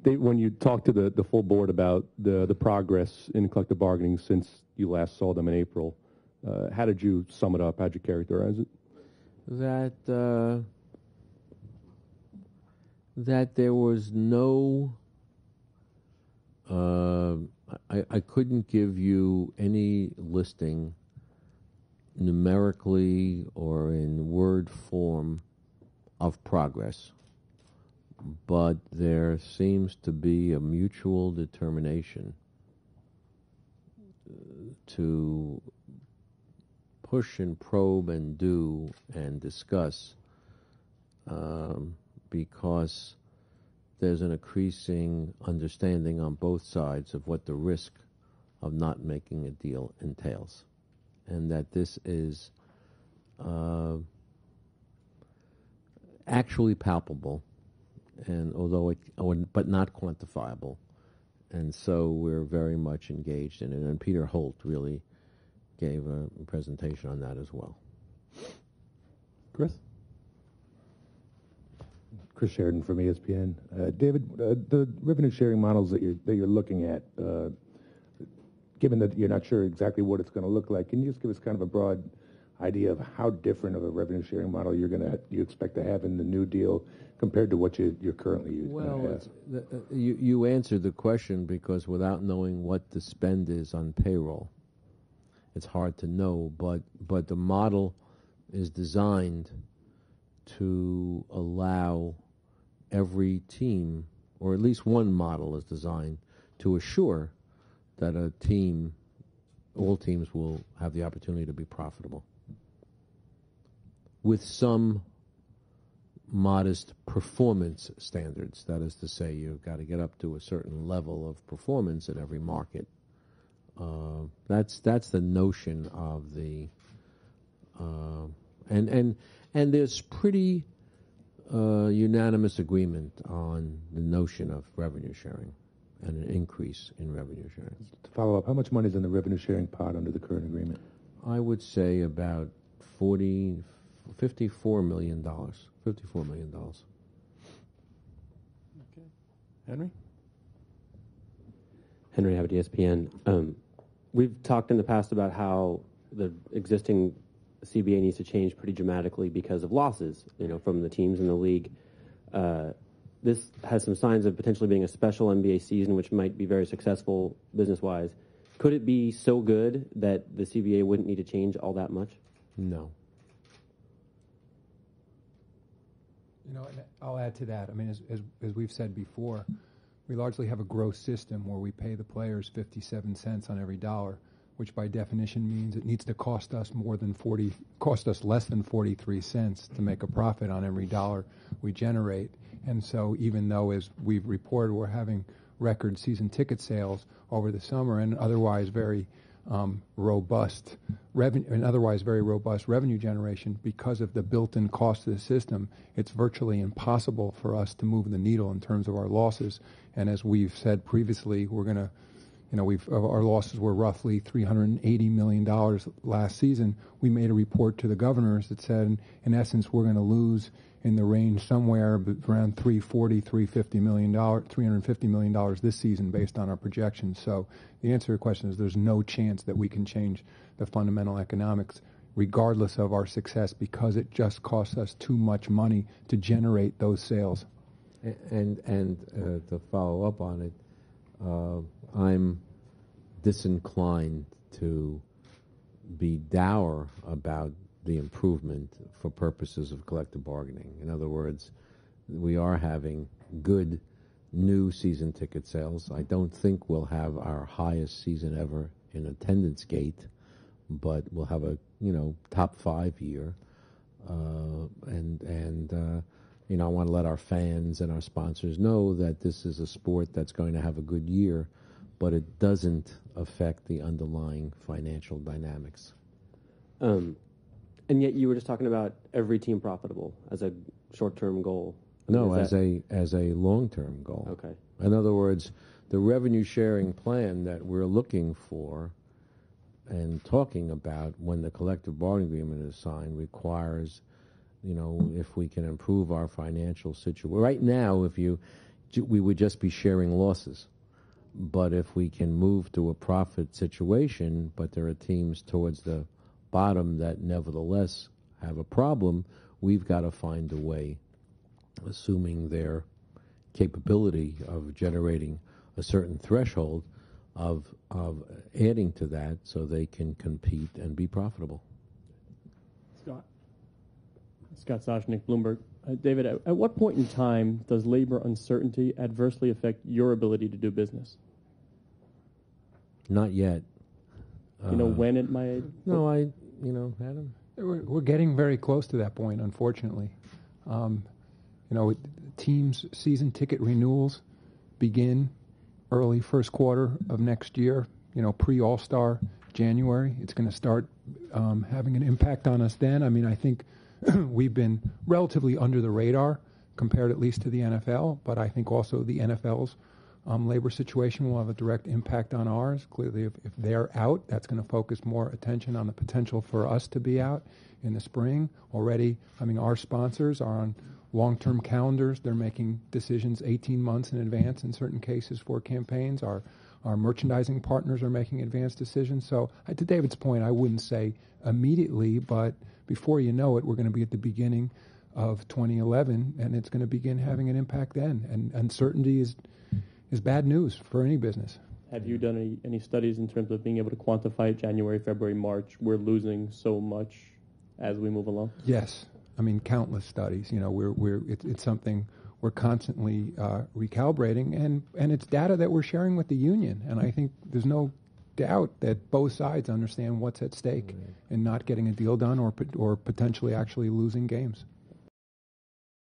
When you talked to the full board about the progress in collective bargaining since you last saw them in April, how did you sum it up? How did you characterize it? That there was no, I couldn't give you any listing numerically or in word form of progress, but there seems to be a mutual determination to push and probe and do and discuss, because there's an increasing understanding on both sides of what the risk of not making a deal entails, and that this is actually palpable, and but not quantifiable, and so we're very much engaged in it. And Peter Holt really gave a presentation on that as well. Chris? Chris Sheridan from ESPN. David, the revenue sharing models that you're looking at, given that you're not sure exactly what it's going to look like, can you just give us kind of a broad idea of how different of a revenue sharing model you expect to have in the new deal compared to what you're currently using? Well, you answered the question, because without knowing what the spend is on payroll, it's hard to know. But the model is designed to allow every team, or at least one model is designed to assure that all teams will have the opportunity to be profitable, with some modest performance standards. That is to say, you've got to get up to a certain level of performance in every market. That's the notion of the and there's pretty unanimous agreement on the notion of revenue sharing and an increase in revenue sharing. To follow up, how much money is in the revenue sharing pot under the current agreement? I would say about $54 million. $54 million. Okay. Henry? Henry Abbott, ESPN. We've talked in the past about how the existing CBA needs to change pretty dramatically because of losses, from the teams in the league. This has some signs of potentially being a special NBA season, which might be very successful business-wise. Could it be so good that the CBA wouldn't need to change all that much? No. I'll add to that. I mean, as we've said before, we largely have a gross system where we pay the players 57 cents on every dollar, which by definition means it needs to cost us less than 43 cents to make a profit on every dollar we generate. And so even though, as we've reported, we're having record season ticket sales over the summer and otherwise very robust revenue generation, because of the built-in cost of the system, it's virtually impossible for us to move the needle in terms of our losses. And as we've said previously, we're going to, our losses were roughly $380 million last season. We made a report to the governors that said, in essence, we're going to lose in the range somewhere around $350 million this season based on our projections. So the answer to your question is there's no chance that we can change the fundamental economics regardless of our success, because it just costs us too much money to generate those sales. And to follow up on it, I'm disinclined to be dour about the improvement for purposes of collective bargaining. In other words, we are having good new season ticket sales. I don't think we'll have our highest season ever in attendance gate, but we'll have a top 5 year. I want to let our fans and our sponsors know that this is a sport that's going to have a good year, but it doesn't affect the underlying financial dynamics. And yet you were just talking about every team profitable as a short-term goal. No, as a long-term goal. Okay. In other words, the revenue sharing plan that we're looking for and talking about when the collective bargaining agreement is signed requires, if we can improve our financial situation. Right now, if you we would just be sharing losses. But if we can move to a profit situation, but there are teams towards the bottom that nevertheless have a problem, we've got to find a way, assuming their capability of generating a certain threshold, of adding to that so they can compete and be profitable. Scott Soshnick, Bloomberg. David, at what point in time does labor uncertainty adversely affect your ability to do business? Not yet. You know when it might? No, Adam? We're getting very close to that point, unfortunately. Teams' season ticket renewals begin early first quarter of next year, pre-All-Star January. It's going to start having an impact on us then. I mean, I think we've been relatively under the radar compared at least to the NFL, but I think also the NFL's labor situation will have a direct impact on ours. Clearly, if they're out, that's going to focus more attention on the potential for us to be out in the spring. Already, our sponsors are on long-term calendars. They're making decisions 18 months in advance in certain cases for campaigns. Our merchandising partners are making advanced decisions. So to David's point, I wouldn't say immediately, but before you know it, we're going to be at the beginning of 2011, and it's going to begin having an impact then. And uncertainty is bad news for any business. Have you done any studies in terms of being able to quantify January, February, March? We're losing so much as we move along. Yes, countless studies. It's something we're constantly recalibrating, and it's data that we're sharing with the union. And I think there's no doubt that both sides understand what's at stake in not getting a deal done or potentially actually losing games.